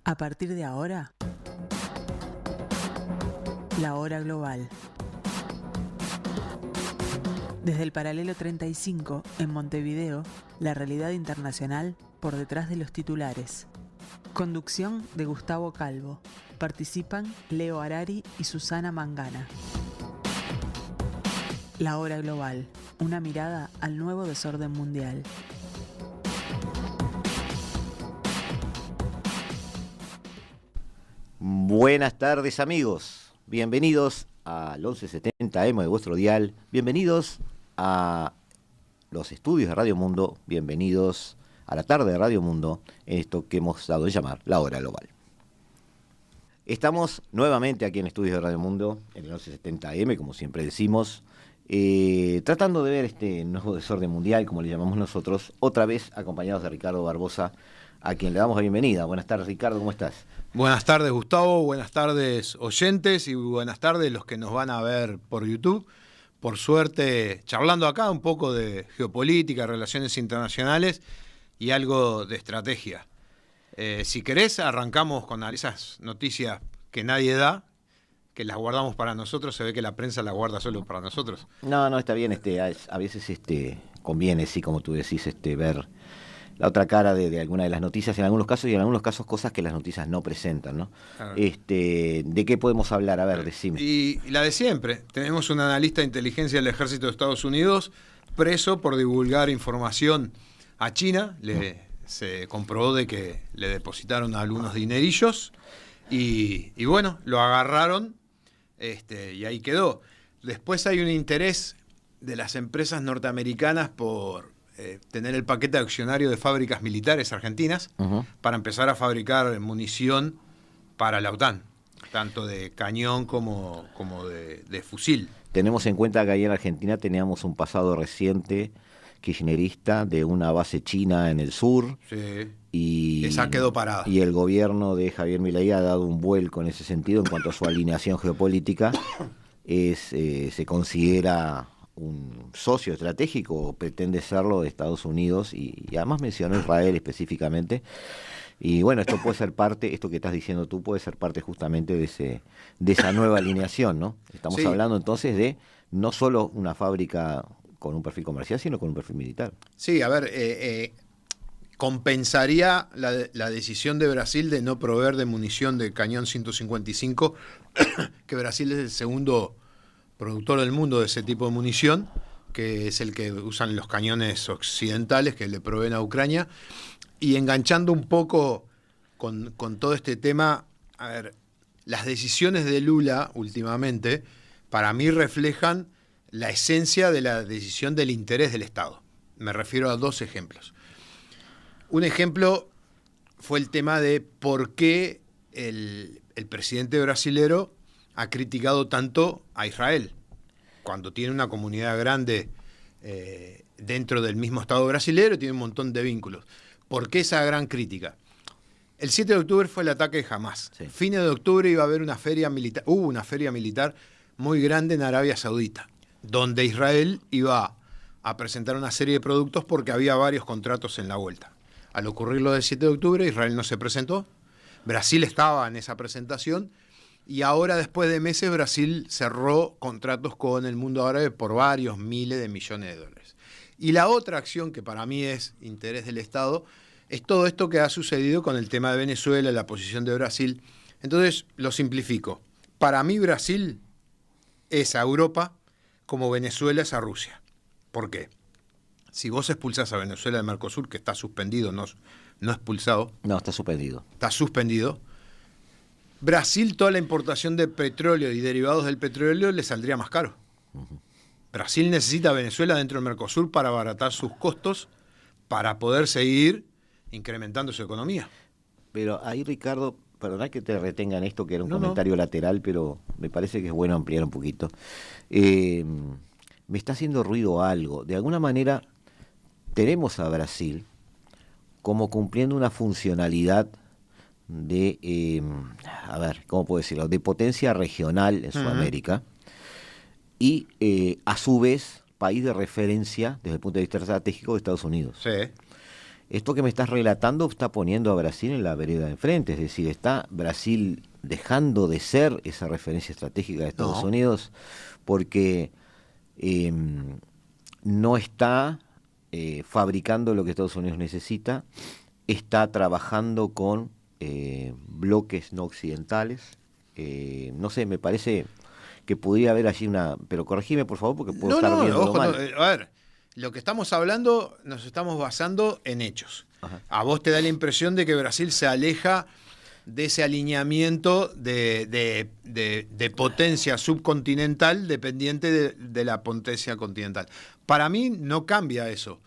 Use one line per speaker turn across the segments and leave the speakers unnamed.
A partir de ahora, la hora global. Desde el paralelo 35, en Montevideo, la realidad internacional por detrás de los titulares. Conducción de Gustavo Calvo. Participan Leo Harari y Susana Mangana. La hora global. Una mirada al nuevo desorden mundial.
Buenas tardes, amigos. Bienvenidos al 1170M de vuestro dial. Bienvenidos a los estudios de Radio Mundo. Bienvenidos a la tarde de Radio Mundo en esto que hemos dado de llamar la hora global. Estamos nuevamente aquí en estudios de Radio Mundo, en el 1170M, como siempre decimos, tratando de ver este nuevo desorden mundial, como le llamamos nosotros, otra vez acompañados de Ricardo Barbosa, a quien le damos la bienvenida. Buenas tardes, Ricardo, ¿cómo estás?
Buenas tardes, Gustavo, buenas tardes, oyentes, y buenas tardes los que nos van a ver por YouTube. Por suerte, charlando acá un poco de geopolítica, relaciones internacionales y algo de estrategia. Si querés, arrancamos con esas noticias que nadie da, que las guardamos para nosotros. Se ve que la prensa las guarda solo para nosotros.
No, está bien. A veces conviene, sí, como tú decís, ver la otra cara de alguna de las noticias, en algunos casos, y en algunos casos cosas que las noticias no presentan, ¿no? ¿De qué podemos hablar? A ver, decime.
Y la de siempre. Tenemos un analista de inteligencia del Ejército de Estados Unidos preso por divulgar información a China. Se comprobó de que le depositaron algunos dinerillos y bueno, lo agarraron y ahí quedó. Después hay un interés de las empresas norteamericanas por tener el paquete accionario de fábricas militares argentinas para empezar a fabricar munición para la OTAN, tanto de cañón como de fusil.
Tenemos en cuenta que ahí en Argentina teníamos un pasado reciente kirchnerista de una base china en el sur.
Sí.
Y
esa quedó parada.
Y el gobierno de Javier Milei ha dado un vuelco en ese sentido en cuanto a su alineación geopolítica. Se considera un socio estratégico, o pretende serlo, de Estados Unidos, y además mencionó Israel específicamente. Y bueno, esto puede ser parte, esto que estás diciendo tú, puede ser parte justamente de esa nueva alineación, ¿no? Estamos hablando entonces de no solo una fábrica con un perfil comercial, sino con un perfil militar.
Sí, a ver, compensaría la decisión de Brasil de no proveer de munición de cañón 155, que Brasil es el segundo productor del mundo de ese tipo de munición, que es el que usan los cañones occidentales que le proveen a Ucrania. Y enganchando un poco con todo este tema, a ver, las decisiones de Lula últimamente, para mí reflejan la esencia de la decisión del interés del Estado. Me refiero a dos ejemplos. Un ejemplo fue el tema de por qué el presidente brasilero ha criticado tanto a Israel, cuando tiene una comunidad grande dentro del mismo Estado brasilero, tiene un montón de vínculos. ¿Por qué esa gran crítica? El 7 de octubre fue el ataque de Hamás.
Sí.
Fines de octubre iba a haber una feria militar, hubo una feria militar muy grande en Arabia Saudita, donde Israel iba a presentar una serie de productos porque había varios contratos en la vuelta. Al ocurrir lo del 7 de octubre, Israel no se presentó. Brasil estaba en esa presentación y ahora, después de meses, Brasil cerró contratos con el mundo árabe por varios miles de millones de dólares. Y la otra acción que para mí es interés del Estado es todo esto que ha sucedido con el tema de Venezuela, la posición de Brasil. Entonces, lo simplifico. Para mí, Brasil es a Europa como Venezuela es a Rusia. ¿Por qué? Si vos expulsás a Venezuela del Mercosur, que está suspendido, no expulsado.
No, está suspendido.
Está suspendido. Brasil, toda la importación de petróleo y derivados del petróleo le saldría más caro. Brasil necesita a Venezuela dentro del Mercosur para abaratar sus costos, para poder seguir incrementando su economía.
Pero ahí, Ricardo, perdona que te retenga en esto, que era un comentario lateral, pero me parece que es bueno ampliar un poquito. Me está haciendo ruido algo. De alguna manera tenemos a Brasil como cumpliendo una funcionalidad de, ¿cómo puedo decirlo?, de potencia regional en Sudamérica, y a su vez país de referencia desde el punto de vista estratégico de Estados Unidos.
Sí.
esto que me estás relatando está poniendo a Brasil en la vereda de enfrente, es decir, está Brasil dejando de ser esa referencia estratégica de Estados
No.
Unidos porque no está fabricando lo que Estados Unidos necesita, está trabajando con bloques no occidentales. No sé, me parece que podría haber allí una... Pero corregime, por favor, porque puedo
No,
estar
no,
viéndolo
ojo,
mal.
a ver, lo que estamos hablando nos estamos basando en hechos.
Ajá.
A vos te da la impresión de que Brasil se aleja de ese alineamiento de potencia subcontinental dependiente de la potencia continental. Para mí no cambia eso.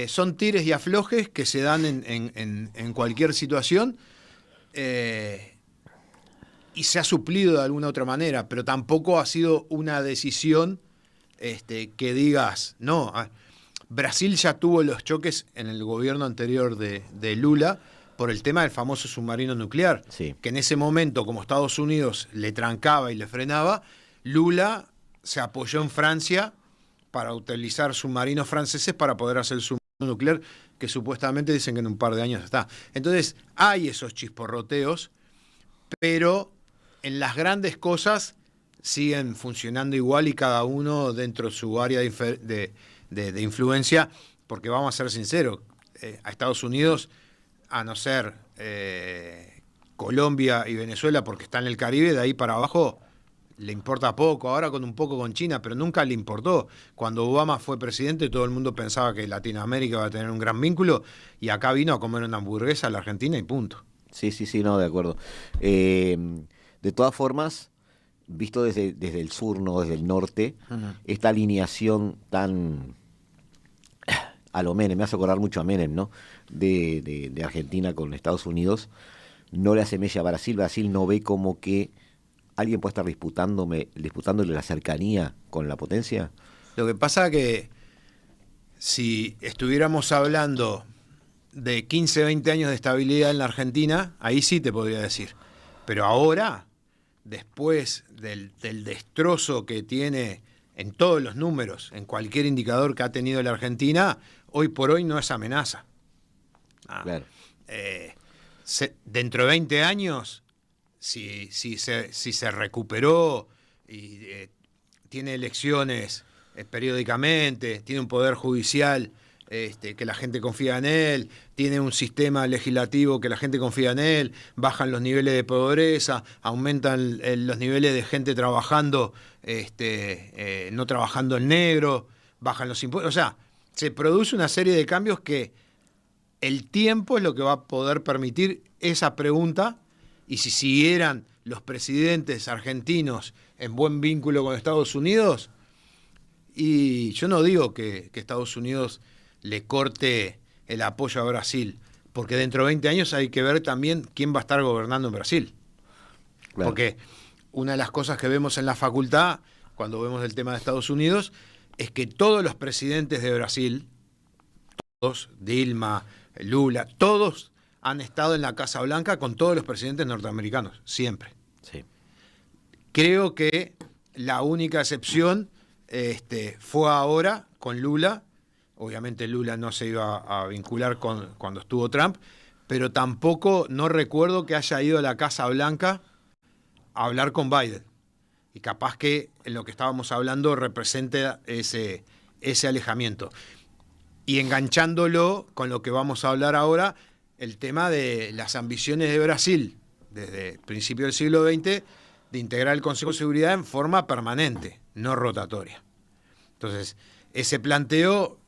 Son tires y aflojes que se dan en cualquier situación y se ha suplido de alguna otra manera, pero tampoco ha sido una decisión que digas, no, Brasil ya tuvo los choques en el gobierno anterior de Lula por el tema del famoso submarino nuclear,
Sí.
que en ese momento, como Estados Unidos le trancaba y le frenaba, Lula se apoyó en Francia para utilizar submarinos franceses para poder hacer el submarino nuclear, que supuestamente dicen que en un par de años está. Entonces, hay esos chisporroteos, pero en las grandes cosas siguen funcionando igual y cada uno dentro de su área de influencia, porque vamos a ser sinceros, a Estados Unidos, a no ser Colombia y Venezuela, porque está en el Caribe, de ahí para abajo le importa poco, ahora con un poco con China, pero nunca le importó. Cuando Obama fue presidente, todo el mundo pensaba que Latinoamérica iba a tener un gran vínculo, y acá vino a comer una hamburguesa a la Argentina y punto.
Sí, sí, sí, no, de acuerdo. De todas formas, visto desde el sur, no desde el norte, esta alineación tan a lo Menem, me hace acordar mucho a Menem, ¿no? De Argentina con Estados Unidos, no le asemeja a Brasil. Brasil no ve como que alguien puede estar disputándole la cercanía con la potencia.
Lo que pasa que si estuviéramos hablando de 15, 20 años de estabilidad en la Argentina, ahí sí te podría decir. Pero ahora, después del destrozo que tiene en todos los números, en cualquier indicador que ha tenido la Argentina, hoy por hoy no es amenaza.
Claro.
Dentro de 20 años, si se recuperó y tiene elecciones periódicamente, tiene un poder judicial que la gente confía en él, tiene un sistema legislativo que la gente confía en él, bajan los niveles de pobreza, aumentan los niveles de gente trabajando, no trabajando en negro, bajan los impuestos, o sea, se produce una serie de cambios que el tiempo es lo que va a poder permitir esa pregunta, y si siguieran los presidentes argentinos en buen vínculo con Estados Unidos, y yo no digo que Estados Unidos le corte el apoyo a Brasil, porque dentro de 20 años hay que ver también quién va a estar gobernando en Brasil.
Claro.
Porque una de las cosas que vemos en la facultad, cuando vemos el tema de Estados Unidos, es que todos los presidentes de Brasil, todos, Dilma, Lula, todos han estado en la Casa Blanca con todos los presidentes norteamericanos, siempre.
Sí.
Creo que la única excepción fue ahora con Lula. Obviamente Lula no se iba a vincular cuando estuvo Trump, pero tampoco no recuerdo que haya ido a la Casa Blanca a hablar con Biden. Y capaz que en lo que estábamos hablando represente ese alejamiento. Y enganchándolo con lo que vamos a hablar ahora, el tema de las ambiciones de Brasil, desde el principio del siglo XX, de integrar el Consejo de Seguridad en forma permanente, no rotatoria. Entonces, ese planteo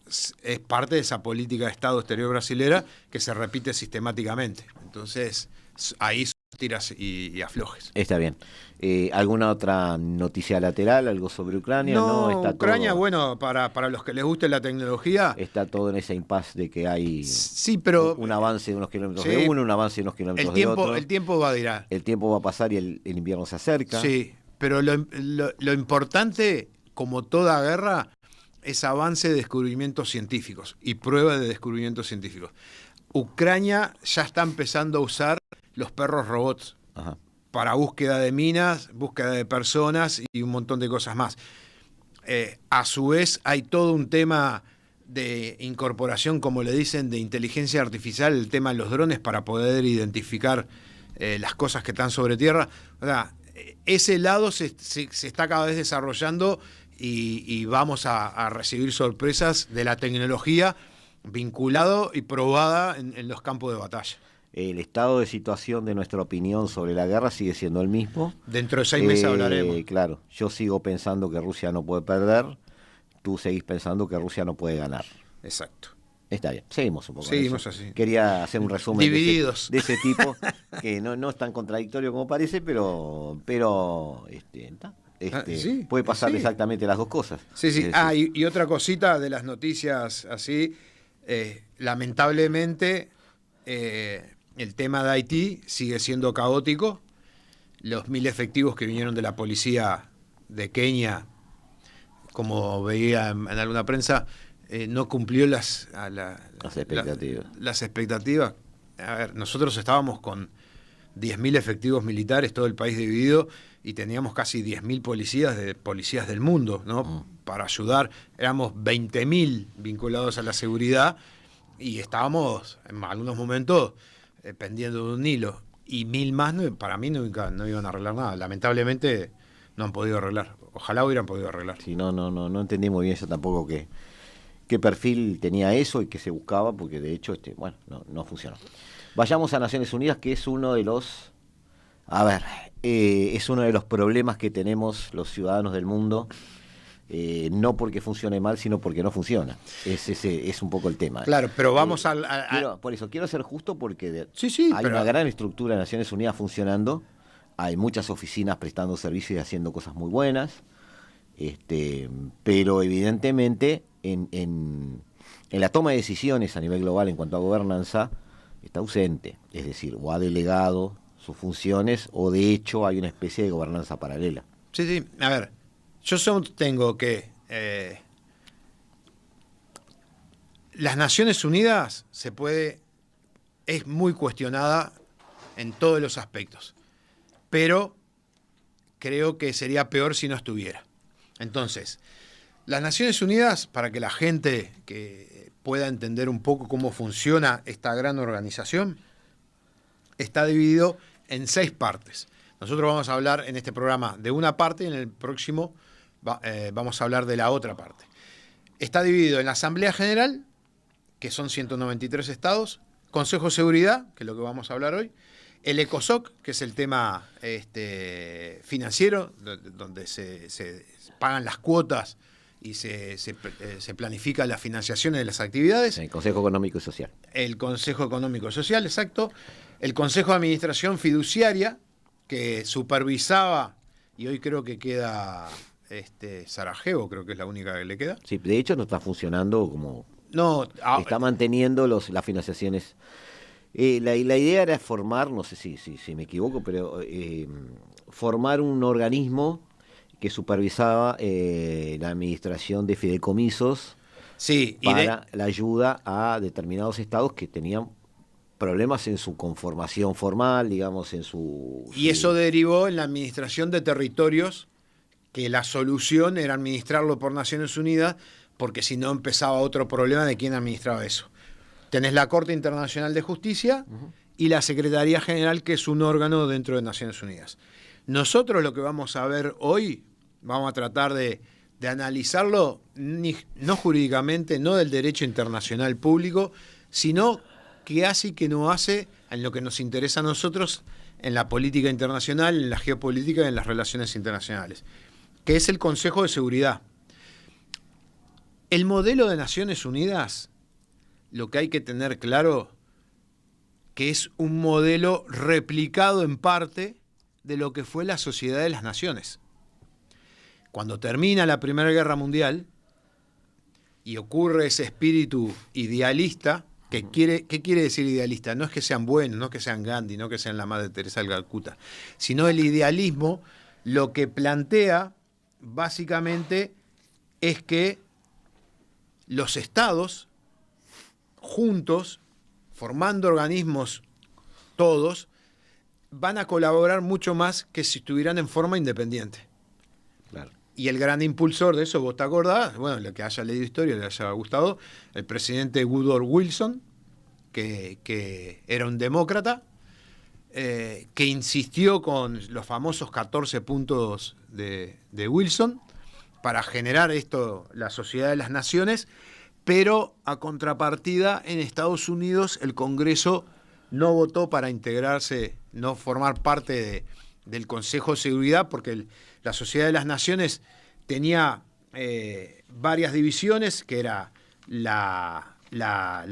es parte de esa política de Estado exterior brasilera que se repite sistemáticamente. Entonces, ahí son tiras y aflojes.
Está bien. ¿Alguna otra noticia lateral? ¿Algo sobre Ucrania?
No,
está
Ucrania,
todo,
bueno, para los que les guste la tecnología,
está todo en ese impasse de que hay
sí, pero
un avance de unos kilómetros
sí,
de uno, un avance de unos kilómetros de otro.
el tiempo va a durar.
El tiempo va a pasar y el invierno se acerca.
Sí, pero lo importante, como toda guerra, es avance de descubrimientos científicos y prueba de descubrimientos científicos. Ucrania ya está empezando a usar los perros robots.
Ajá.
Para búsqueda de minas, búsqueda de personas y un montón de cosas más. A su vez hay todo un tema de incorporación, como le dicen, de inteligencia artificial, el tema de los drones para poder identificar las cosas que están sobre tierra. O sea, ese lado se está cada vez desarrollando y vamos a recibir sorpresas de la tecnología vinculado y probada en los campos de batalla.
El estado de situación de nuestra opinión sobre la guerra sigue siendo el mismo.
Dentro de 6 meses hablaremos.
Claro, yo sigo pensando que Rusia no puede perder, tú seguís pensando que Rusia no puede ganar.
Exacto.
Está bien, seguimos un poco.
Seguimos así.
Quería hacer un resumen
divididos
de ese tipo, que no es tan contradictorio como parece, pero
sí,
puede pasar
sí.
Exactamente las dos cosas.
Sí, sí.
Es
Y otra cosita de las noticias así, lamentablemente el tema de Haití sigue siendo caótico. Los 1.000 efectivos que vinieron de la policía de Kenia, como veía en alguna prensa, no cumplió las
expectativas.
Las expectativas. A ver, nosotros estábamos con 10.000 efectivos militares, todo el país dividido, y teníamos casi 10.000 policías del mundo, ¿no? Para ayudar. Éramos 20.000 vinculados a la seguridad y estábamos en algunos momentos pendiendo de un hilo. Y 1.000 más, para mí, nunca no iban a arreglar nada. Lamentablemente no han podido arreglar. Ojalá hubieran podido arreglar.
Sí, no entendí muy bien yo tampoco qué perfil tenía eso y qué se buscaba, porque de hecho no funcionó. Vayamos a Naciones Unidas, que es uno de los es uno de los problemas que tenemos los ciudadanos del mundo, no porque funcione mal, sino porque no funciona. Es un poco el tema.
Claro, pero vamos
por eso quiero ser justo, porque hay
pero
una gran estructura de Naciones Unidas funcionando, hay muchas oficinas prestando servicios y haciendo cosas muy buenas, pero evidentemente en la toma de decisiones a nivel global en cuanto a gobernanza está ausente, es decir, o ha delegado sus funciones o de hecho hay una especie de gobernanza paralela.
Sí, a ver, yo sostengo que las Naciones Unidas es muy cuestionada en todos los aspectos, pero creo que sería peor si no estuviera. Entonces, las Naciones Unidas, para que la gente que pueda entender un poco cómo funciona esta gran organización, está dividido en 6 partes. Nosotros vamos a hablar en este programa de una parte y en el próximo vamos a hablar de la otra parte. Está dividido en la Asamblea General, que son 193 estados, Consejo de Seguridad, que es lo que vamos a hablar hoy, el ECOSOC, que es el tema financiero, donde se pagan las cuotas y se planifica la financiación de las actividades.
El Consejo Económico y Social.
El Consejo Económico y Social, exacto. El Consejo de Administración Fiduciaria, que supervisaba, y hoy creo que queda Sarajevo, creo que es la única que le queda.
Sí, de hecho no está funcionando como...
No,
está manteniendo las financiaciones. La idea era formar, no sé si me equivoco, pero formar un organismo que supervisaba la administración de fideicomisos,
sí,
para la ayuda a determinados estados que tenían problemas en su conformación formal, digamos,
Y eso derivó en la administración de territorios, que la solución era administrarlo por Naciones Unidas, porque si no empezaba otro problema de quién administraba eso. Tenés la Corte Internacional de Justicia y la Secretaría General, que es un órgano dentro de Naciones Unidas. Nosotros lo que vamos a ver hoy, vamos a tratar de analizarlo, no jurídicamente, no del derecho internacional público, sino qué hace y qué no hace en lo que nos interesa a nosotros en la política internacional, en la geopolítica y en las relaciones internacionales, que es el Consejo de Seguridad. El modelo de Naciones Unidas, lo que hay que tener claro, que es un modelo replicado en parte de lo que fue la Sociedad de las Naciones. Cuando termina la Primera Guerra Mundial y ocurre ese espíritu idealista, ¿qué quiere decir idealista? No es que sean buenos, no es que sean Gandhi, no es que sean la Madre Teresa de Calcuta, sino el idealismo lo que plantea básicamente es que los estados juntos, formando organismos todos, van a colaborar mucho más que si estuvieran en forma independiente.
Claro.
Y el gran impulsor de eso, vos te acordás, bueno, lo que haya leído historia, le haya gustado, el presidente Woodrow Wilson, que era un demócrata, que insistió con los famosos 14 puntos de Wilson para generar esto, la Sociedad de las Naciones, pero a contrapartida en Estados Unidos el Congreso no votó para integrarse, no formar parte del Consejo de Seguridad, porque la Sociedad de las Naciones tenía varias divisiones, que era la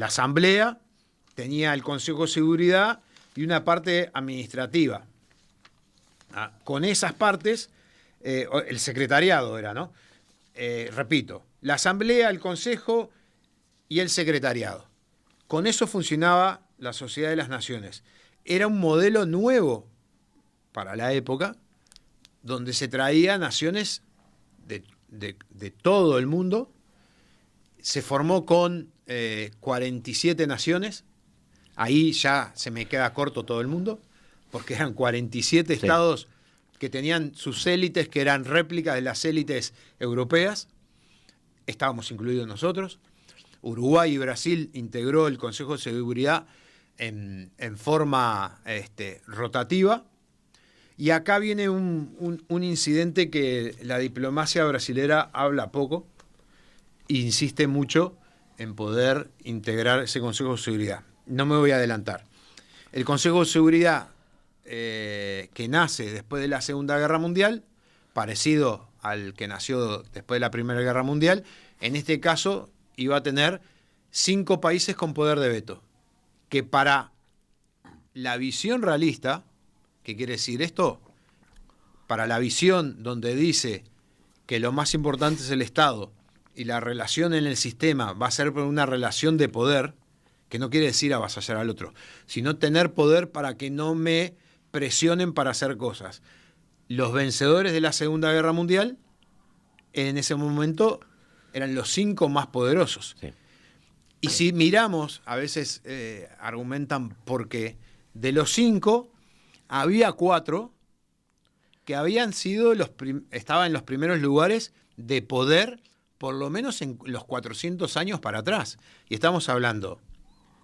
Asamblea, tenía el Consejo de Seguridad y una parte administrativa. Con esas partes, el secretariado era, ¿no? Repito, la Asamblea, el Consejo y el secretariado. Con eso funcionaba la Sociedad de las Naciones. Era un modelo nuevo para la época, donde se traía naciones de todo el mundo. Se formó con 47 naciones. Ahí ya se me queda corto todo el mundo, porque eran 47 estados que tenían sus élites, que eran réplicas de las élites europeas. Estábamos incluidos nosotros. Uruguay y Brasil integró el Consejo de Seguridad en forma rotativa. Y acá viene un incidente que la diplomacia brasilera habla poco e insiste mucho en poder integrar ese Consejo de Seguridad. No me voy a adelantar. El Consejo de Seguridad que nace después de la Segunda Guerra Mundial, parecido al que nació después de la Primera Guerra Mundial, en este caso iba a tener 5 países con poder de veto, que para la visión realista, ¿qué quiere decir esto? Para la visión donde dice que lo más importante es el Estado y la relación en el sistema va a ser por una relación de poder, que no quiere decir avasallar al otro, sino tener poder para que no me presionen para hacer cosas. Los vencedores de la Segunda Guerra Mundial, en ese momento, eran los 5 más poderosos. Sí. Y si miramos, a veces argumentan porque de los 5, había 4 que habían sido estaban en los primeros lugares de poder, por lo menos en los 400 años para atrás. Y estamos hablando,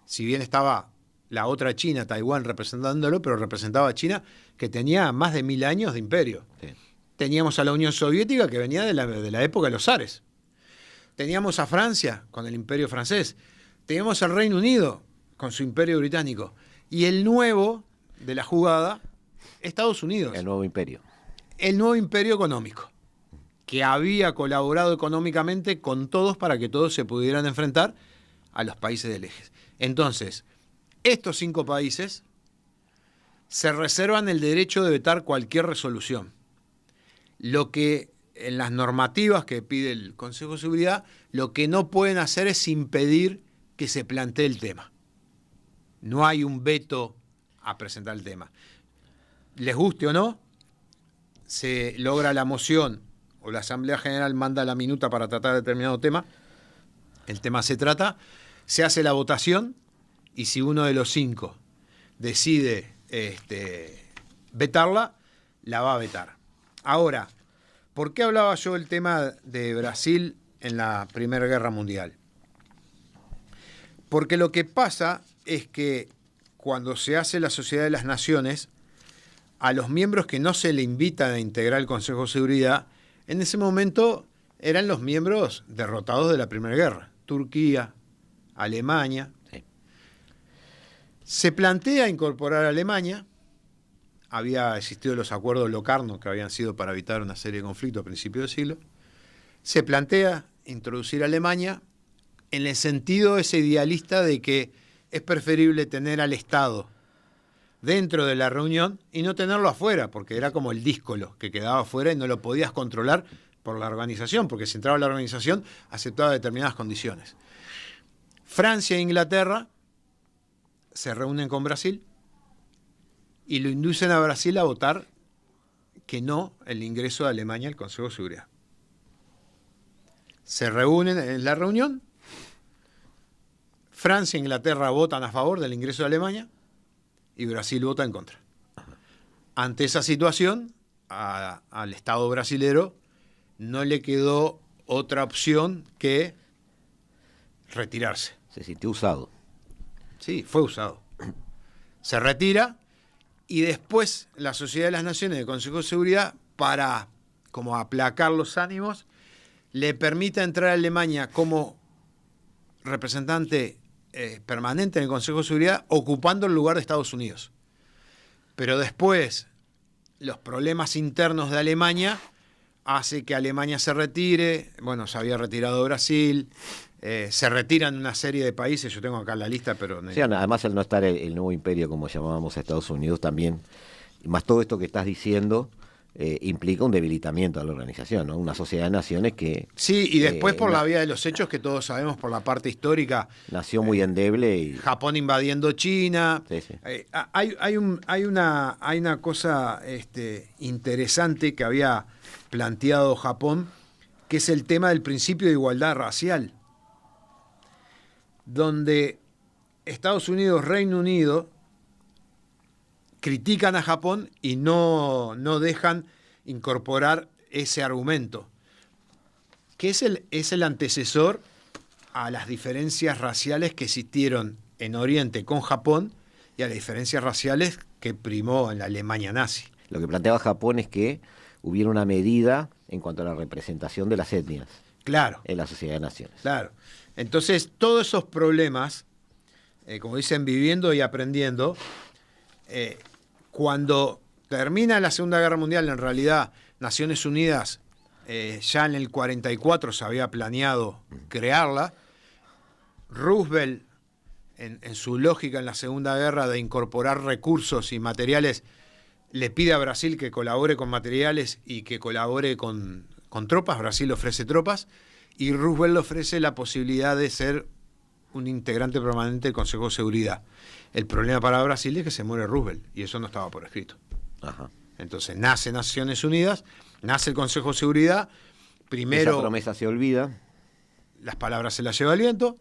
si bien estaba la otra China, Taiwán, representándolo, pero representaba a China, que tenía más de 1000 años de imperio. Sí. Teníamos a la Unión Soviética, que venía de la época de los zares. Teníamos a Francia, con el imperio francés. Teníamos al Reino Unido, con su imperio británico. Y el nuevo de la jugada, Estados Unidos.
El nuevo imperio.
El nuevo imperio económico, que había colaborado económicamente con todos para que todos se pudieran enfrentar a los países del eje. Entonces, estos 5 países se reservan el derecho de vetar cualquier resolución. Lo que en las normativas que pide el Consejo de Seguridad, lo que no pueden hacer es impedir que se plantee el tema. No hay un veto a presentar el tema. Les guste o no, se logra la moción o la Asamblea General manda la minuta para tratar determinado tema, el tema se trata, se hace la votación y si uno de los 5 decide vetarla, la va a vetar. Ahora, ¿por qué hablaba yo del tema de Brasil en la Primera Guerra Mundial? Porque lo que pasa es que cuando se hace la Sociedad de las Naciones, a los miembros que no se le invitan a integrar el Consejo de Seguridad, en ese momento eran los miembros derrotados de la Primera Guerra. Turquía, Alemania. Sí. Se plantea incorporar a Alemania. Había existido los acuerdos de Locarno, que habían sido para evitar una serie de conflictos a principios del siglo. Se plantea introducir a Alemania en el sentido ese idealista de que es preferible tener al Estado dentro de la reunión y no tenerlo afuera, porque era como el díscolo que quedaba afuera y no lo podías controlar por la organización, porque si entraba la organización aceptaba determinadas condiciones. Francia e Inglaterra se reúnen con Brasil y lo inducen a Brasil a votar que no el ingreso de Alemania al Consejo de Seguridad. Se reúnen en la reunión, Francia e Inglaterra votan a favor del ingreso de Alemania y Brasil vota en contra. Ante esa situación, al Estado brasilero no le quedó otra opción que retirarse.
Se sintió usado.
Sí, fue usado. Se retira y después la Sociedad de las Naciones del Consejo de Seguridad, para como aplacar los ánimos, le permite entrar a Alemania como representante permanente en el Consejo de Seguridad, ocupando el lugar de Estados Unidos. Pero después, los problemas internos de Alemania hace que Alemania se retire. Bueno, se había retirado Brasil, se retiran una serie de países, yo tengo acá la lista, pero...
Sí, además al no estar el nuevo imperio, como llamábamos a Estados Unidos también, y más todo esto que estás diciendo, implica un debilitamiento de la organización, ¿no? Una sociedad de naciones que...
Sí, y después por la vía de los hechos, que todos sabemos por la parte histórica...
Nació muy endeble y...
Japón invadiendo China.
Sí, sí.
Hay una cosa interesante que había planteado Japón, que es el tema del principio de igualdad racial, donde Estados Unidos, Reino Unido, critican a Japón y no dejan incorporar ese argumento, que es el antecesor a las diferencias raciales que existieron en Oriente con Japón y a las diferencias raciales que primó en la Alemania nazi.
Lo que planteaba Japón es que hubiera una medida en cuanto a la representación de las etnias.
Claro.
En la Sociedad de Naciones.
Claro. Entonces, todos esos problemas, como dicen, viviendo y aprendiendo, cuando termina la Segunda Guerra Mundial, en realidad, Naciones Unidas, ya en el 44 se había planeado crearla. Roosevelt, en su lógica en la Segunda Guerra de incorporar recursos y materiales, le pide a Brasil que colabore con materiales y que colabore con tropas. Brasil ofrece tropas y Roosevelt le ofrece la posibilidad de ser un integrante permanente del Consejo de Seguridad. El problema para Brasil es que se muere Roosevelt y eso no estaba por escrito.
Ajá.
Entonces nace Naciones Unidas, nace el Consejo de Seguridad. Primero,
esa promesa se olvida.
Las palabras se las lleva el viento.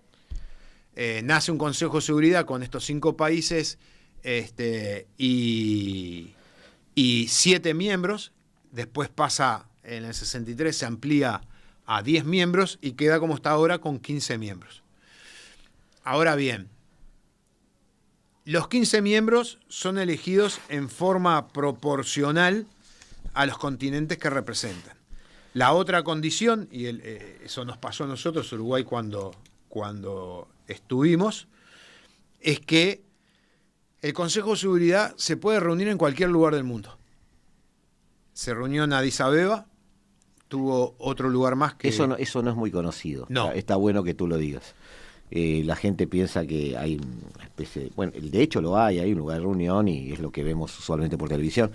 Nace un Consejo de Seguridad con estos 5 países y 7 miembros. Después pasa, en el 63 se amplía a 10 miembros y queda como está ahora con 15 miembros. Ahora bien, los 15 miembros son elegidos en forma proporcional a los continentes que representan. La otra condición, y eso nos pasó a nosotros, Uruguay, cuando estuvimos, es que el Consejo de Seguridad se puede reunir en cualquier lugar del mundo. Se reunió en Addis Abeba, tuvo otro lugar más que...
Eso no es muy conocido.
No.
Está bueno que tú lo digas. La gente piensa que hay una especie de... Bueno, de hecho lo hay un lugar de reunión y es lo que vemos usualmente por televisión,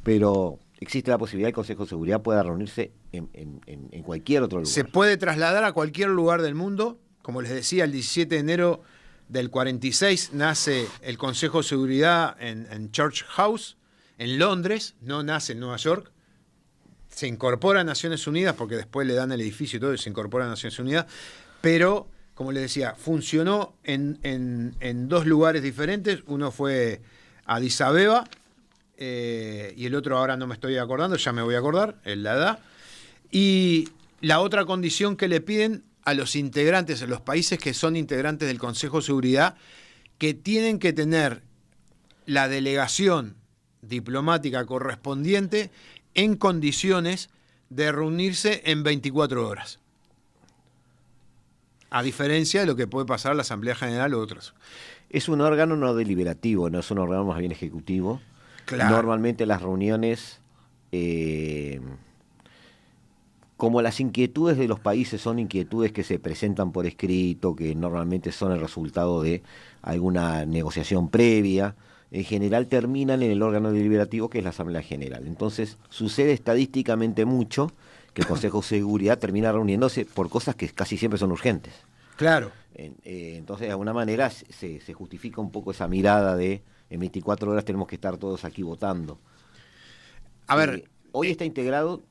pero existe la posibilidad que el Consejo de Seguridad pueda reunirse en cualquier otro lugar.
Se puede trasladar a cualquier lugar del mundo. Como les decía, el 17 de enero del 46 nace el Consejo de Seguridad en Church House, en Londres, no nace en Nueva York. Se incorpora a Naciones Unidas, porque después le dan el edificio y todo, y se incorpora a Naciones Unidas, pero, como les decía, funcionó en 2 lugares diferentes. Uno fue Addis Abeba, y el otro ahora no me estoy acordando, ya me voy a acordar, en la edad. Y la otra condición que le piden a los integrantes, a los países que son integrantes del Consejo de Seguridad, que tienen que tener la delegación diplomática correspondiente en condiciones de reunirse en 24 horas. A diferencia de lo que puede pasar a la Asamblea General u otros.
Es un órgano no deliberativo, no es un órgano más bien ejecutivo.
Claro.
Normalmente las reuniones, como las inquietudes de los países son inquietudes que se presentan por escrito, que normalmente son el resultado de alguna negociación previa, en general terminan en el órgano deliberativo, que es la Asamblea General. Entonces sucede estadísticamente mucho que el Consejo de Seguridad termina reuniéndose por cosas que casi siempre son urgentes.
Claro.
Entonces, de alguna manera, se justifica un poco esa mirada de en 24 horas tenemos que estar todos aquí votando.
A ver.
Hoy está integrado,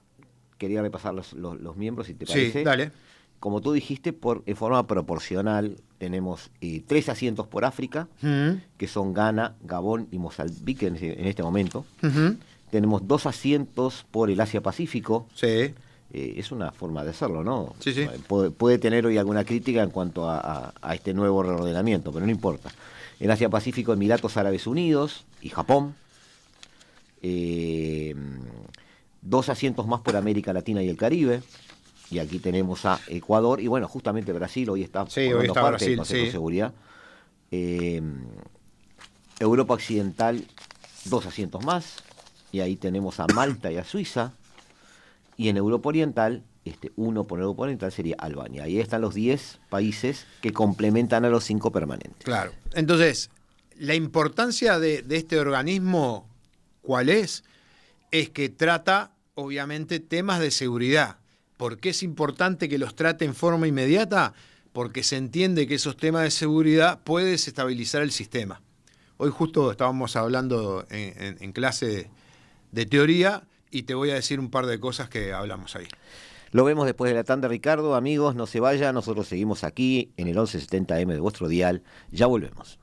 quería repasar los miembros, si te parece.
Sí, dale.
Como tú dijiste, en forma proporcional tenemos 3 asientos por África, que son Ghana, Gabón y Mozambique en este momento. Tenemos 2 asientos por el Asia-Pacífico,
Sí.
es una forma de hacerlo, ¿no?
Sí, sí.
Puede tener hoy alguna crítica en cuanto a este nuevo reordenamiento, pero no importa. En Asia-Pacífico, Emiratos Árabes Unidos y Japón. 2 asientos más por América Latina y el Caribe. Y aquí tenemos a Ecuador. Y bueno, justamente Brasil hoy está formando parte
Brasil,
del Consejo de Seguridad. Europa Occidental, 2 asientos más. Y ahí tenemos a Malta y a Suiza. Y en Europa Oriental, uno por Europa Oriental sería Albania. Ahí están los 10 países que complementan a los 5 permanentes.
Claro. Entonces, la importancia de este organismo, ¿cuál es? Es que trata, obviamente, temas de seguridad. ¿Por qué es importante que los trate en forma inmediata? Porque se entiende que esos temas de seguridad pueden desestabilizar el sistema. Hoy justo estábamos hablando en clase de teoría y te voy a decir un par de cosas que hablamos ahí.
Lo vemos después de la tanda, Ricardo. Amigos, no se vayan, nosotros seguimos aquí en el 1170M de vuestro dial. Ya volvemos.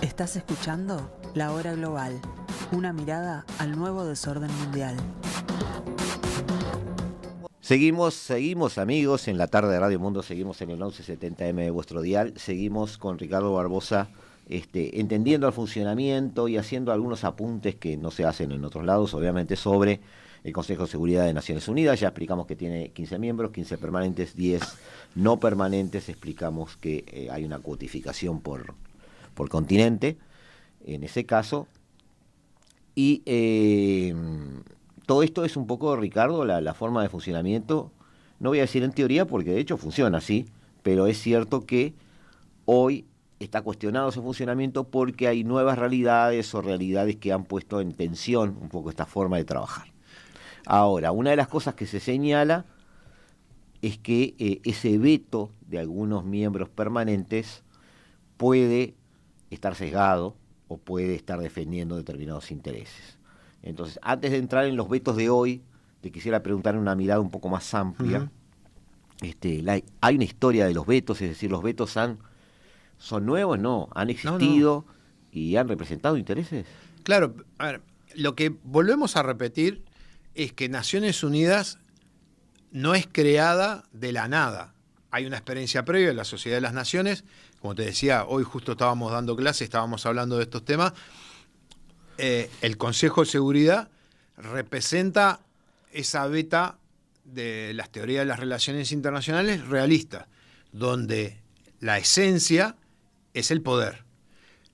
Estás escuchando La Hora Global, una mirada al nuevo desorden mundial.
Seguimos amigos en la tarde de Radio Mundo, seguimos en el 1170M de vuestro dial, seguimos con Ricardo Barbosa entendiendo el funcionamiento y haciendo algunos apuntes que no se hacen en otros lados, obviamente sobre el Consejo de Seguridad de Naciones Unidas. Ya explicamos que tiene 15 miembros, 15 permanentes, 10 no permanentes, explicamos que hay una cuotificación por continente, en ese caso, y todo esto es un poco, Ricardo, la forma de funcionamiento, no voy a decir en teoría porque de hecho funciona así, pero es cierto que hoy está cuestionado ese funcionamiento porque hay nuevas realidades o realidades que han puesto en tensión un poco esta forma de trabajar. Ahora, una de las cosas que se señala es que ese veto de algunos miembros permanentes puede estar sesgado o puede estar defendiendo determinados intereses. Entonces, antes de entrar en los vetos de hoy, te quisiera preguntar en una mirada un poco más amplia. Hay una historia de los vetos, es decir, los vetos son nuevos, no, han existido y han representado intereses.
Claro, a ver, lo que volvemos a repetir es que Naciones Unidas no es creada de la nada. Hay una experiencia previa en la Sociedad de las Naciones. Como te decía, hoy justo estábamos dando clases, estábamos hablando de estos temas. El Consejo de Seguridad representa esa beta de las teorías de las relaciones internacionales realistas, donde la esencia es el poder.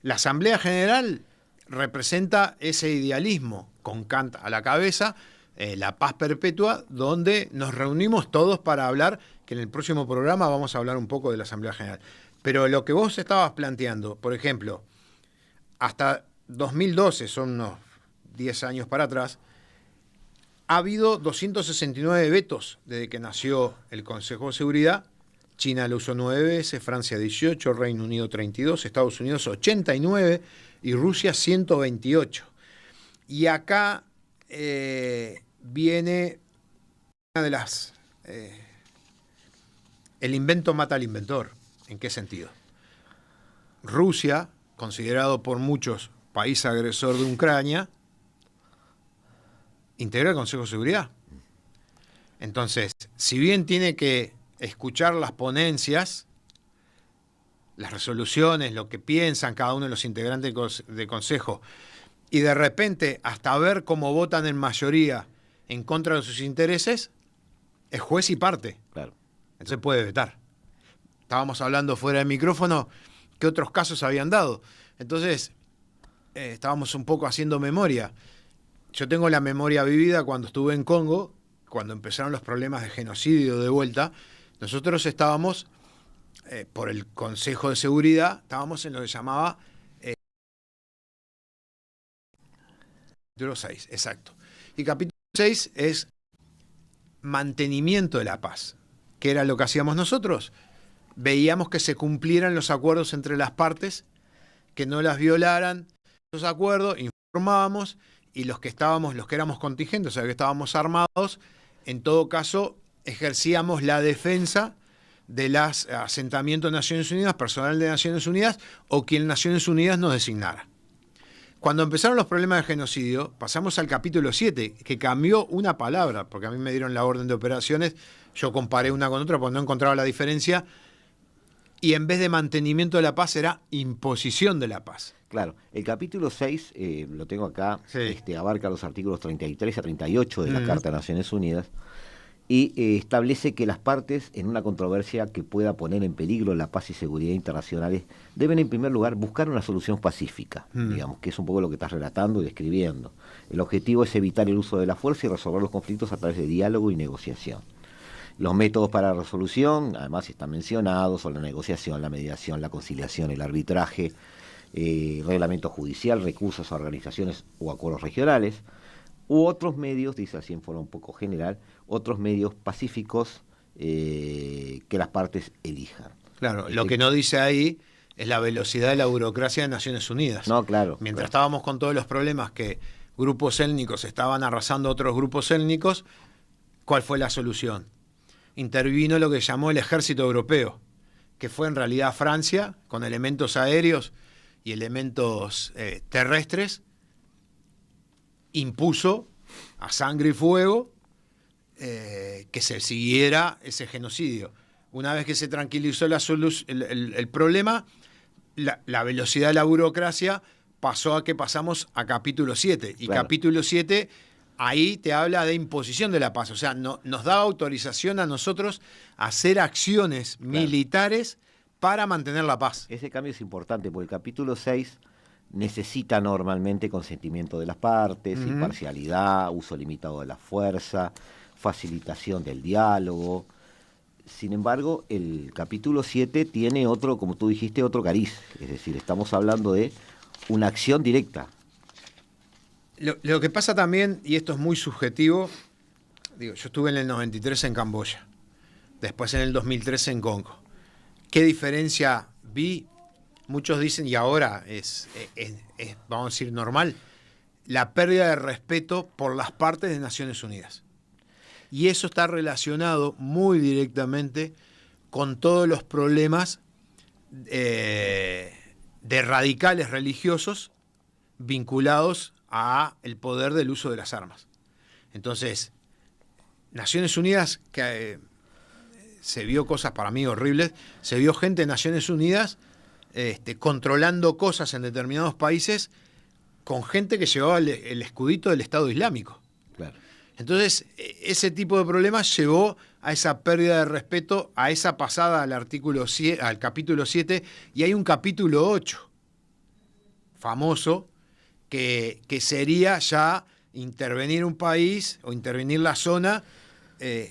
La Asamblea General representa ese idealismo, con Kant a la cabeza, la paz perpetua, donde nos reunimos todos para hablar, que en el próximo programa vamos a hablar un poco de la Asamblea General. Pero lo que vos estabas planteando, por ejemplo, hasta 2012, son unos 10 años para atrás, ha habido 269 vetos desde que nació el Consejo de Seguridad. China lo usó 9 veces, Francia 18, Reino Unido 32, Estados Unidos 89 y Rusia 128. Y acá viene una de las... el invento mata al inventor. ¿En qué sentido? Rusia, considerado por muchos país agresor de Ucrania, integra el Consejo de Seguridad. Entonces, si bien tiene que escuchar las ponencias, las resoluciones, lo que piensan cada uno de los integrantes del Consejo, y de repente hasta ver cómo votan en mayoría en contra de sus intereses, es juez y parte.
Claro.
Entonces puede vetar. Estábamos hablando fuera del micrófono qué otros casos habían dado. Entonces, estábamos un poco haciendo memoria. Yo tengo la memoria vivida cuando estuve en Congo, cuando empezaron los problemas de genocidio de vuelta. Nosotros estábamos, por el Consejo de Seguridad, estábamos en lo que se llamaba capítulo 6, exacto. Y capítulo 6 es mantenimiento de la paz. ¿Qué era lo que hacíamos nosotros? Veíamos que se cumplieran los acuerdos entre las partes, que no las violaran esos acuerdos, informábamos, y los que éramos contingentes, o sea, que estábamos armados, en todo caso, ejercíamos la defensa de los asentamientos de Naciones Unidas, personal de Naciones Unidas, o quien Naciones Unidas nos designara. Cuando empezaron los problemas de genocidio, pasamos al capítulo 7, que cambió una palabra, porque a mí me dieron la orden de operaciones, yo comparé una con otra porque no encontraba la diferencia, y en vez de mantenimiento de la paz era imposición de la paz.
Claro, el capítulo 6, lo tengo acá,
Sí.
abarca los artículos 33 a 38 de la Carta de Naciones Unidas y establece que las partes en una controversia que pueda poner en peligro la paz y seguridad internacionales deben en primer lugar buscar una solución pacífica, digamos, que es un poco lo que estás relatando y describiendo. El objetivo es evitar el uso de la fuerza y resolver los conflictos a través de diálogo y negociación. Los métodos para la resolución, además, están mencionados, son la negociación, la mediación, la conciliación, el arbitraje, reglamento judicial, recursos a organizaciones o acuerdos regionales, u otros medios, dice así en forma un poco general, otros medios pacíficos que las partes elijan.
Claro, lo que no dice ahí es la velocidad de la burocracia de Naciones Unidas.
No, claro.
Mientras
claro.
estábamos con todos los problemas que grupos étnicos estaban arrasando a otros grupos étnicos, ¿cuál fue la solución? Intervino lo que llamó el ejército europeo, que fue en realidad Francia, con elementos aéreos y elementos terrestres, impuso a sangre y fuego que se siguiera ese genocidio. Una vez que se tranquilizó el problema, la velocidad de la burocracia pasó a que pasamos a capítulo 7. Y
Claro.
capítulo 7, ahí te habla de imposición de la paz. O sea, nos da autorización a nosotros a hacer acciones militares para mantener la paz.
Ese cambio es importante porque el capítulo 6 necesita normalmente consentimiento de las partes, imparcialidad, uso limitado de la fuerza, facilitación del diálogo. Sin embargo, el capítulo 7 tiene otro, como tú dijiste, otro cariz. Es decir, estamos hablando de una acción directa.
Lo que pasa también, y esto es muy subjetivo, digo, yo estuve en el 93 en Camboya, después en el 2013 en Congo. ¿Qué diferencia vi? Muchos dicen, y ahora es, vamos a decir, normal, la pérdida de respeto por las partes de Naciones Unidas. Y eso está relacionado muy directamente con todos los problemas de radicales religiosos vinculados a el poder del uso de las armas. Entonces, Naciones Unidas, que se vio cosas para mí horribles, se vio gente de Naciones Unidas controlando cosas en determinados países con gente que llevaba el escudito del Estado Islámico.
Claro.
Entonces, ese tipo de problemas llevó a esa pérdida de respeto, a esa pasada al capítulo 7, y hay un capítulo 8, famoso, que sería ya intervenir un país o intervenir la zona,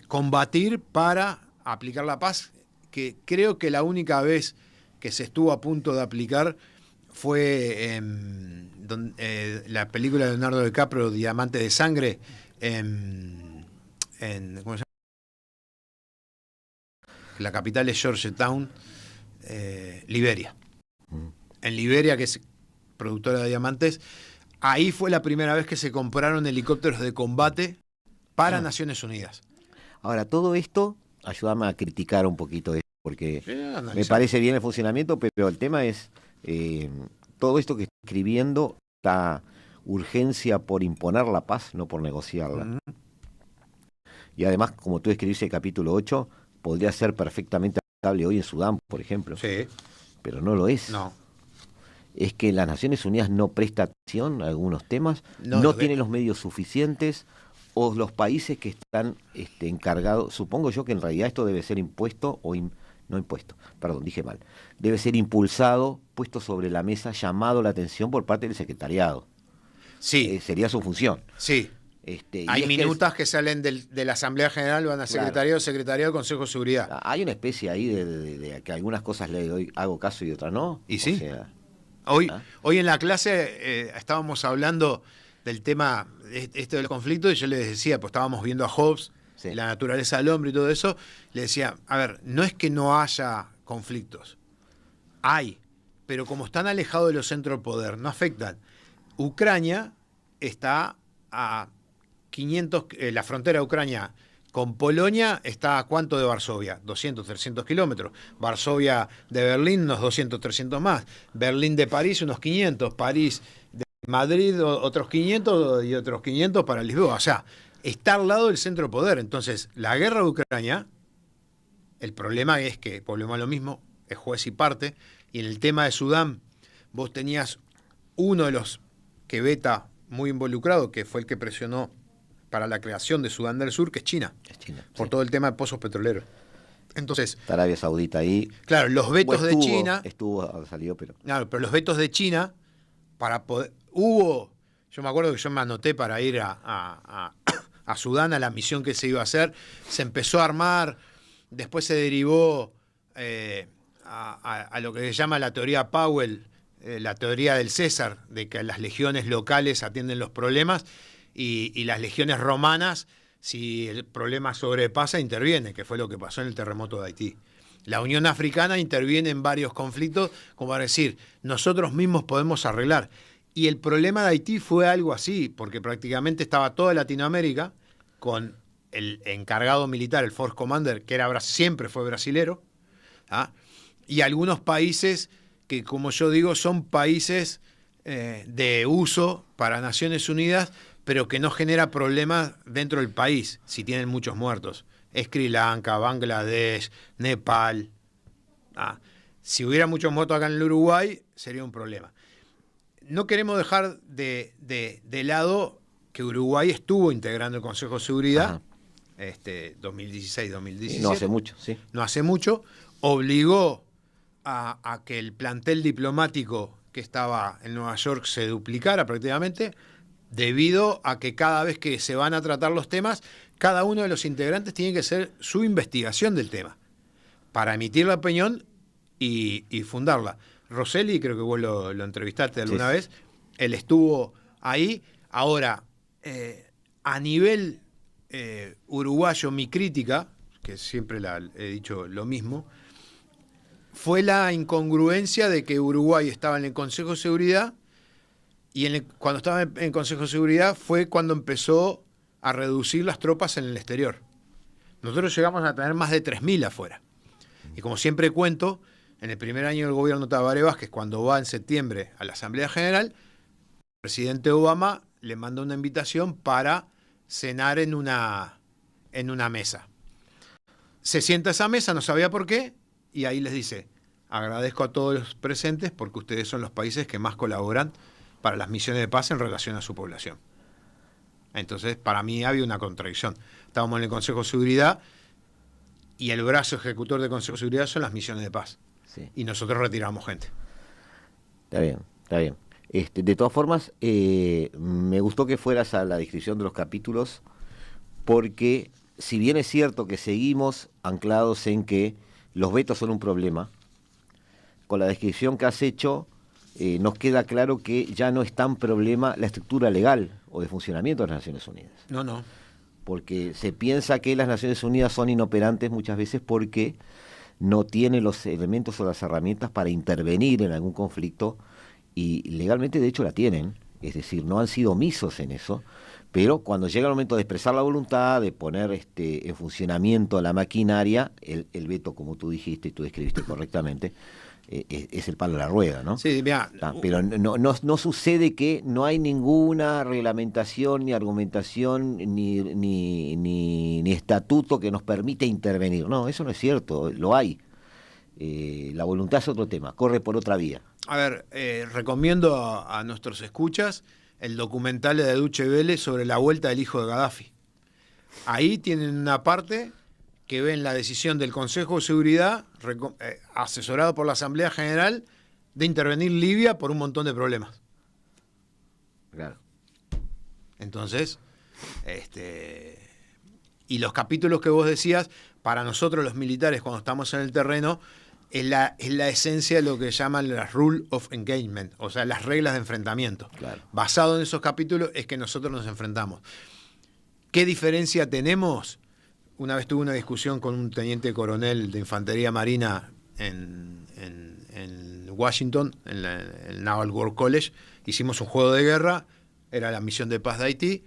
combatir para aplicar la paz, que creo que la única vez que se estuvo a punto de aplicar fue la película de Leonardo DiCaprio, Diamante de Sangre, ¿cómo se llama? La capital es Georgetown, Liberia. En Liberia, que es productora de diamantes, ahí fue la primera vez que se compraron helicópteros de combate para Naciones Unidas.
Ahora, todo esto, ayúdame a criticar un poquito esto, porque
analizar.
me parece bien el funcionamiento, pero el tema es, todo esto que estoy escribiendo, esta urgencia por imponer la paz, no por negociarla. Y además, como tú escribiste el capítulo 8, podría ser perfectamente aplicable hoy en Sudán, por ejemplo.
Sí.
Pero no lo es.
No.
Es que las Naciones Unidas no presta atención a algunos temas, no tiene los medios suficientes, o los países que están encargados, supongo yo que en realidad esto debe ser impuesto, no impuesto, perdón, dije mal, debe ser impulsado, puesto sobre la mesa, llamado la atención por parte del secretariado.
Sí.
Sería su función.
Sí. Hay minutas que salen de la Asamblea General, van a secretariado, secretariado, Consejo de Seguridad.
Hay una especie ahí de que algunas cosas le doy, hago caso y otras no.
¿Y sí?
O sea,
Hoy en la clase estábamos hablando del tema del conflicto y yo les decía, pues estábamos viendo a Hobbes,
sí,
la naturaleza del hombre y todo eso, le decía, a ver, no es que no haya conflictos, hay, pero como están alejados de los centros de poder, no afectan. Ucrania está a 500, la frontera de Ucrania con Polonia está a ¿cuánto de Varsovia? 200, 300 kilómetros. Varsovia de Berlín, unos 200, 300 más. Berlín de París, unos 500. París Madrid otros 500 y otros 500 para Lisboa. O sea, está al lado del centro de poder. Entonces, la guerra de Ucrania, el problema es que, volvemos a lo mismo, es juez y parte, y en el tema de Sudán, vos tenías uno de los que veta muy involucrado, que fue el que presionó para la creación de Sudán del Sur, que es China, por todo el tema de pozos petroleros. Entonces,
está Arabia Saudita ahí.
Claro, los vetos de China.
Salió, pero.
Claro, pero los vetos de China, para poder. Yo me acuerdo que yo me anoté para ir a Sudán, a la misión que se iba a hacer. Se empezó a armar, después se derivó a lo que se llama la teoría Powell, la teoría del César, de que las legiones locales atienden los problemas y las legiones romanas, si el problema sobrepasa, interviene, que fue lo que pasó en el terremoto de Haití. La Unión Africana interviene en varios conflictos, como para decir, nosotros mismos podemos arreglar. Y el problema de Haití fue algo así, porque prácticamente estaba toda Latinoamérica con el encargado militar, el Force Commander, que siempre fue brasilero, ¿ah? Y algunos países que, como yo digo, son países de uso para Naciones Unidas, pero que no genera problemas dentro del país si tienen muchos muertos. Sri Lanka, Bangladesh, Nepal. Si hubiera muchos muertos acá en el Uruguay, sería un problema. No queremos dejar de lado que Uruguay estuvo integrando el Consejo de Seguridad, 2016-2017.
No hace mucho, sí.
No hace mucho. Obligó a que el plantel diplomático que estaba en Nueva York se duplicara prácticamente, debido a que cada vez que se van a tratar los temas, cada uno de los integrantes tiene que hacer su investigación del tema para emitir la opinión y fundarla. Rosselli, creo que vos lo entrevistaste alguna vez, él estuvo ahí. Ahora, a nivel uruguayo, mi crítica, que siempre he dicho lo mismo, fue la incongruencia de que Uruguay estaba en el Consejo de Seguridad y cuando estaba en el Consejo de Seguridad fue cuando empezó a reducir las tropas en el exterior. Nosotros llegamos a tener más de 3.000 afuera. Y como siempre cuento, en el primer año del gobierno de Tabaré Vázquez, cuando va en septiembre a la Asamblea General, el presidente Obama le manda una invitación para cenar en una mesa. Se sienta a esa mesa, no sabía por qué, y ahí les dice, agradezco a todos los presentes porque ustedes son los países que más colaboran para las misiones de paz en relación a su población. Entonces, para mí había una contradicción. Estábamos en el Consejo de Seguridad y el brazo ejecutor del Consejo de Seguridad son las misiones de paz.
Sí.
Y nosotros retiramos gente.
Está bien, está bien. De todas formas, me gustó que fueras a la descripción de los capítulos, porque si bien es cierto que seguimos anclados en que los vetos son un problema, con la descripción que has hecho, nos queda claro que ya no es tan problema la estructura legal o de funcionamiento de las Naciones Unidas.
No.
Porque se piensa que las Naciones Unidas son inoperantes muchas veces porque no tienen los elementos o las herramientas para intervenir en algún conflicto, y legalmente de hecho la tienen, es decir, no han sido omisos en eso, pero cuando llega el momento de expresar la voluntad, de poner en funcionamiento la maquinaria, el veto, como tú dijiste y tú describiste correctamente, es el palo de la rueda, ¿no?
Sí, mira.
Pero no sucede que no hay ninguna reglamentación, ni argumentación, ni estatuto que nos permita intervenir. No, eso no es cierto, lo hay. La voluntad es otro tema, corre por otra vía.
A ver, recomiendo a nuestros escuchas el documental de Deutsche Welle sobre la vuelta del hijo de Gaddafi. Ahí tienen una parte que ven la decisión del Consejo de Seguridad, asesorado por la Asamblea General, de intervenir Libia por un montón de problemas.
Claro.
Entonces, y los capítulos que vos decías, para nosotros los militares, cuando estamos en el terreno, es la esencia de lo que llaman las Rules of Engagement, o sea, las reglas de enfrentamiento.
Claro.
Basado en esos capítulos es que nosotros nos enfrentamos. ¿Qué diferencia tenemos? Una vez tuve una discusión con un teniente coronel de Infantería Marina en Washington, en el Naval War College. Hicimos un juego de guerra, era la misión de paz de Haití.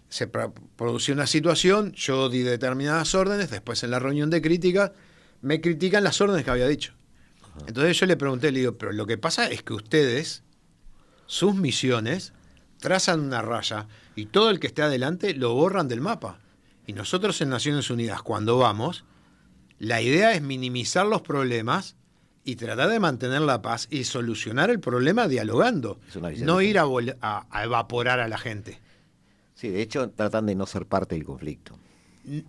Se produció una situación, yo di determinadas órdenes, después en la reunión de crítica me critican las órdenes que había dicho. Entonces yo le pregunté, le digo, pero lo que pasa es que ustedes sus misiones, trazan una raya y todo el que esté adelante lo borran del mapa. Y nosotros en Naciones Unidas, cuando vamos, la idea es minimizar los problemas y tratar de mantener la paz y solucionar el problema dialogando, no ir a evaporar a la gente.
Sí, de hecho tratan de no ser parte del conflicto.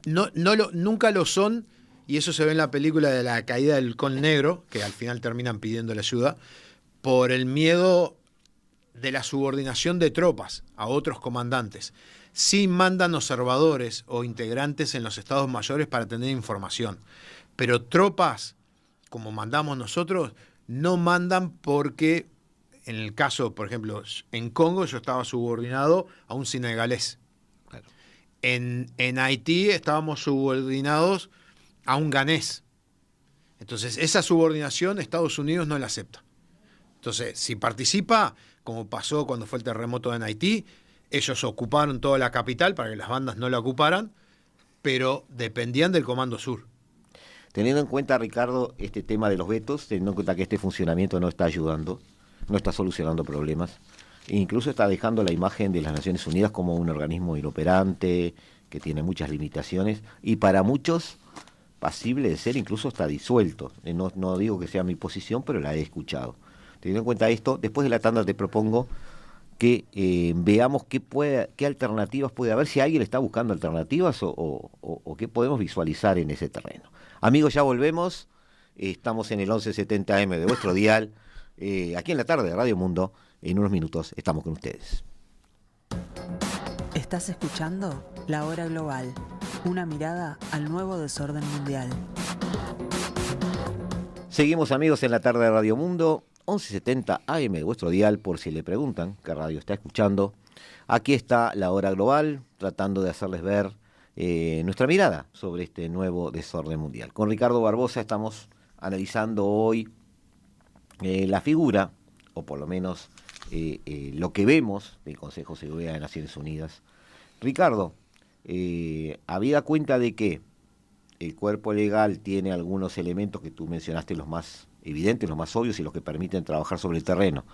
Nunca lo son, y eso se ve en la película de la caída del Halcón Negro, que al final terminan pidiendo la ayuda, por el miedo de la subordinación de tropas a otros comandantes. Sí mandan observadores o integrantes en los estados mayores para tener información, pero tropas, como mandamos nosotros, no mandan porque, en el caso, por ejemplo, en Congo yo estaba subordinado a un senegalés.
Claro.
En Haití estábamos subordinados a un ganés. Entonces, esa subordinación Estados Unidos no la acepta. Entonces, si participa, como pasó cuando fue el terremoto en Haití, ellos ocuparon toda la capital para que las bandas no la ocuparan, pero dependían del Comando Sur.
Teniendo en cuenta, Ricardo, este tema de los vetos, teniendo en cuenta que este funcionamiento no está ayudando, no está solucionando problemas, e incluso está dejando la imagen de las Naciones Unidas como un organismo inoperante, que tiene muchas limitaciones, y para muchos pasible de ser incluso hasta disuelto. No digo que sea mi posición, pero la he escuchado. Teniendo en cuenta esto, después de la tanda te propongo que veamos qué alternativas puede haber, si alguien está buscando alternativas o qué podemos visualizar en ese terreno. Amigos, ya volvemos. Estamos en el 1170M de vuestro dial, aquí en la tarde de Radio Mundo. En unos minutos estamos con ustedes.
Estás escuchando La Hora Global, una mirada al nuevo desorden mundial.
Seguimos, amigos, en la tarde de Radio Mundo, 1170 AM de vuestro dial, por si le preguntan qué radio está escuchando. Aquí está La Hora Global, tratando de hacerles ver nuestra mirada sobre este nuevo desorden mundial. Con Ricardo Barbosa estamos analizando hoy la figura, o por lo menos lo que vemos del Consejo de Seguridad de Naciones Unidas. Ricardo, habida cuenta de que el cuerpo legal tiene algunos elementos que tú mencionaste, los más evidentes, los más obvios y los que permiten trabajar sobre el terreno.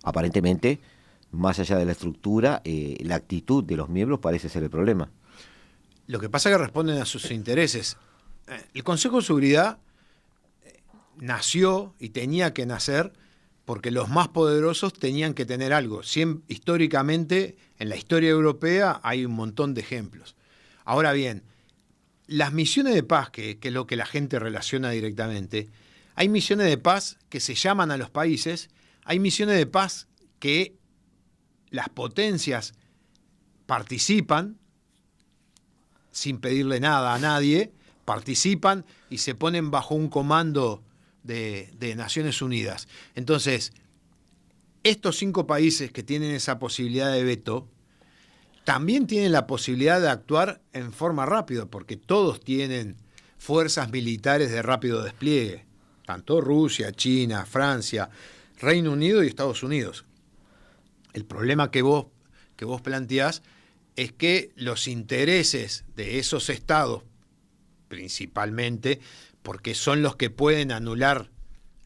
Aparentemente, más allá de la estructura, la actitud de los miembros parece ser el problema.
Lo que pasa es que responden a sus intereses. El Consejo de Seguridad nació y tenía que nacer porque los más poderosos tenían que tener algo. Históricamente, en la historia europea, hay un montón de ejemplos. Ahora bien, las misiones de paz, que es lo que la gente relaciona directamente, hay misiones de paz que se llaman a los países, hay misiones de paz que las potencias participan sin pedirle nada a nadie, participan y se ponen bajo un comando de Naciones Unidas. Entonces, estos 5 países que tienen esa posibilidad de veto, también tienen la posibilidad de actuar en forma rápida, porque todos tienen fuerzas militares de rápido despliegue, tanto Rusia, China, Francia, Reino Unido y Estados Unidos. El problema que vos planteás es que los intereses de esos estados, principalmente, porque son los que pueden anular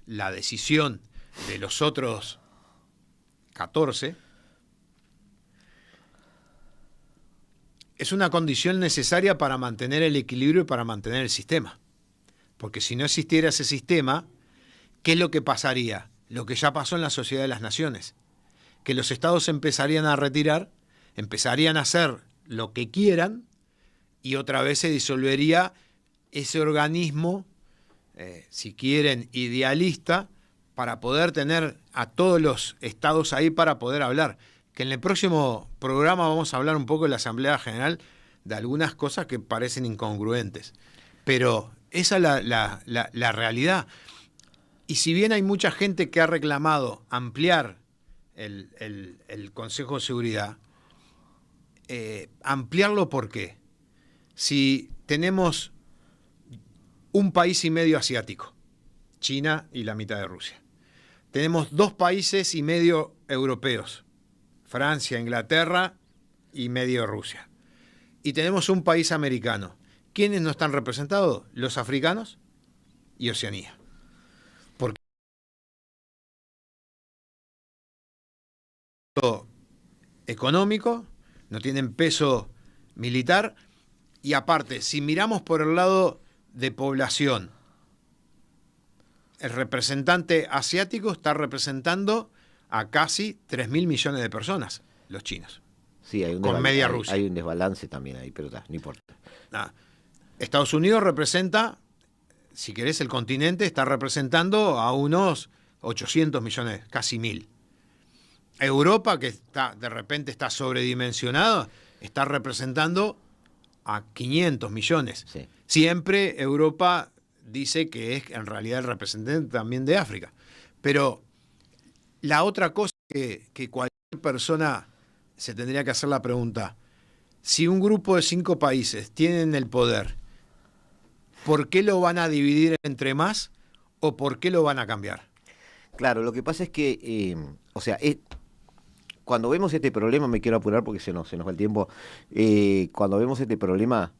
la decisión de los otros 14, es una condición necesaria para mantener el equilibrio y para mantener el sistema. Porque si no existiera ese sistema, ¿qué es lo que pasaría? Lo que ya pasó en la Sociedad de las Naciones. Que los estados empezarían a retirar, empezarían a hacer lo que quieran y otra vez se disolvería ese organismo, si quieren, idealista, para poder tener a todos los estados ahí para poder hablar. Que en el próximo programa vamos a hablar un poco de la Asamblea General de algunas cosas que parecen incongruentes. Pero esa es la realidad. Y si bien hay mucha gente que ha reclamado ampliar el Consejo de Seguridad, ampliarlo ¿por qué? Si tenemos un país y medio asiático, China y la mitad de Rusia. Tenemos 2 países y medio europeos, Francia, Inglaterra y medio Rusia. Y tenemos un país americano. ¿Quiénes no están representados? Los africanos y Oceanía. económico, no tienen peso militar, y aparte, si miramos por el lado de población, el representante asiático está representando a casi 3.000 millones de personas, los chinos.
Sí, hay un
con media Rusia.
Hay un desbalance también ahí, pero no importa.
Estados Unidos representa, si querés, el continente está representando a unos 800 millones, casi 1.000. Europa, que de repente está sobredimensionada, está representando a 500 millones.
Sí.
Siempre Europa dice que es en realidad el representante también de África. Pero la otra cosa que cualquier persona se tendría que hacer la pregunta, si un grupo de 5 países tienen el poder, ¿por qué lo van a dividir entre más o por qué lo van a cambiar?
Claro, lo que pasa es que, cuando vemos este problema, me quiero apurar porque se nos va el tiempo, cuando vemos este problema,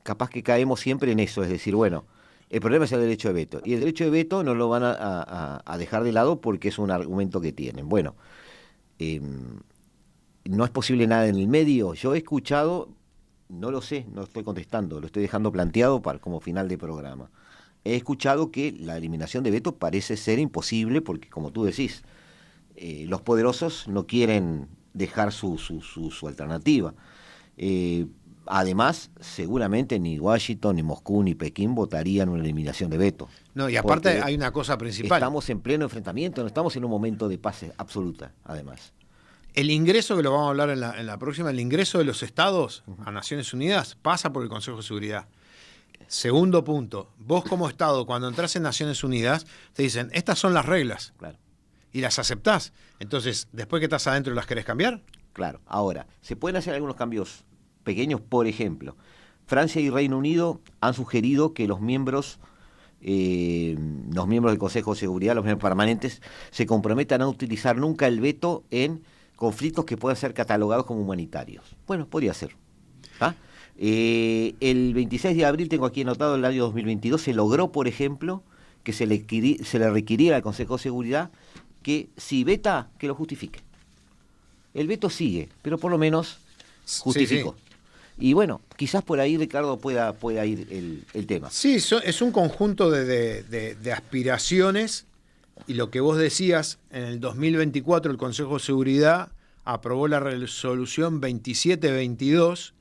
capaz que caemos siempre en eso, es decir, bueno, el problema es el derecho de veto, y el derecho de veto no lo van a dejar de lado porque es un argumento que tienen. Bueno, no es posible nada en el medio. Yo he escuchado, no lo sé, no estoy contestando, lo estoy dejando planteado como final de programa. He escuchado que la eliminación de veto parece ser imposible porque, como tú decís, los poderosos no quieren dejar su alternativa. Además, seguramente ni Washington, ni Moscú, ni Pekín votarían una eliminación de veto.
No, y aparte hay una cosa principal.
Estamos en pleno enfrentamiento, no estamos en un momento de paz absoluta, además.
El ingreso, que lo vamos a hablar en la próxima, el ingreso de los estados a Naciones Unidas pasa por el Consejo de Seguridad. Segundo punto, vos como Estado, cuando entras en Naciones Unidas, te dicen, estas son las reglas.
Claro.
Y las aceptás. Entonces, después que estás adentro, ¿las querés cambiar?
Claro. Ahora, se pueden hacer algunos cambios pequeños. Por ejemplo, Francia y Reino Unido han sugerido que los miembros del Consejo de Seguridad, los miembros permanentes, se comprometan a no utilizar nunca el veto en conflictos que puedan ser catalogados como humanitarios. Bueno, podría ser. El 26 de abril, tengo aquí anotado, el año 2022, se logró, por ejemplo, que se le requiriera al Consejo de Seguridad que si veta, que lo justifique. El veto sigue, pero por lo menos justificó. Sí. Y bueno, quizás por ahí, Ricardo, pueda ir el tema.
Sí, es un conjunto de aspiraciones, y lo que vos decías, en el 2024 el Consejo de Seguridad aprobó la resolución 2722,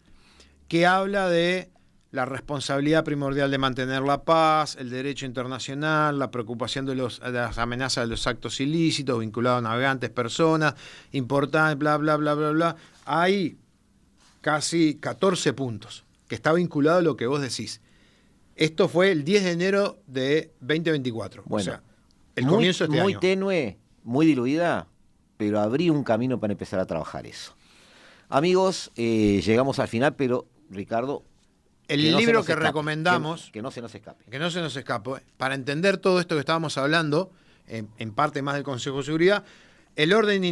que habla de la responsabilidad primordial de mantener la paz, el derecho internacional, la preocupación de las amenazas de los actos ilícitos vinculados a navegantes, personas, importantes, bla, bla, bla, bla, bla. Hay casi 14 puntos que está vinculado a lo que vos decís. Esto fue el 10 de enero de 2024.
Bueno,
o sea, el comienzo de este
muy
año.
Tenue, muy diluida, pero abrí un camino para empezar a trabajar eso. Amigos, llegamos al final, pero, Ricardo,
el libro que recomendamos,
que no se nos escape.
Que no se nos escape. Para entender todo esto que estábamos hablando, en parte más del Consejo de Seguridad, el orden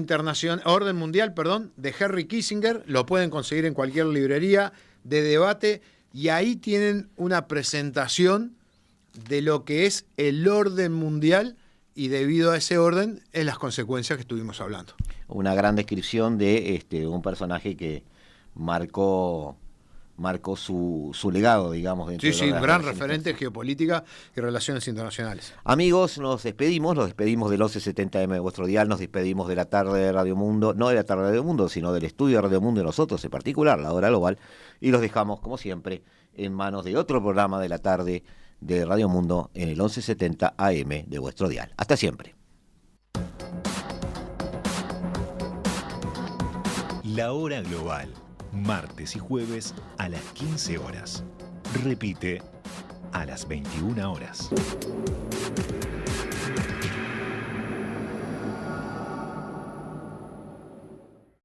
mundial, de Henry Kissinger, lo pueden conseguir en cualquier librería de debate, y ahí tienen una presentación de lo que es el orden mundial, y debido a ese orden, es las consecuencias que estuvimos hablando.
Una gran descripción de un personaje que marcó su legado, digamos.
Sí, un gran referente de geopolítica y relaciones internacionales.
Amigos, nos despedimos del 1170M de vuestro dial, nos despedimos de la tarde de Radio Mundo, no de la tarde de Radio Mundo, sino del estudio de Radio Mundo de nosotros en particular, la hora global, y los dejamos, como siempre, en manos de otro programa de la tarde de Radio Mundo en el 1170 AM de vuestro dial. Hasta siempre.
La hora global. Martes y jueves a las 15 horas. Repite a las 21 horas.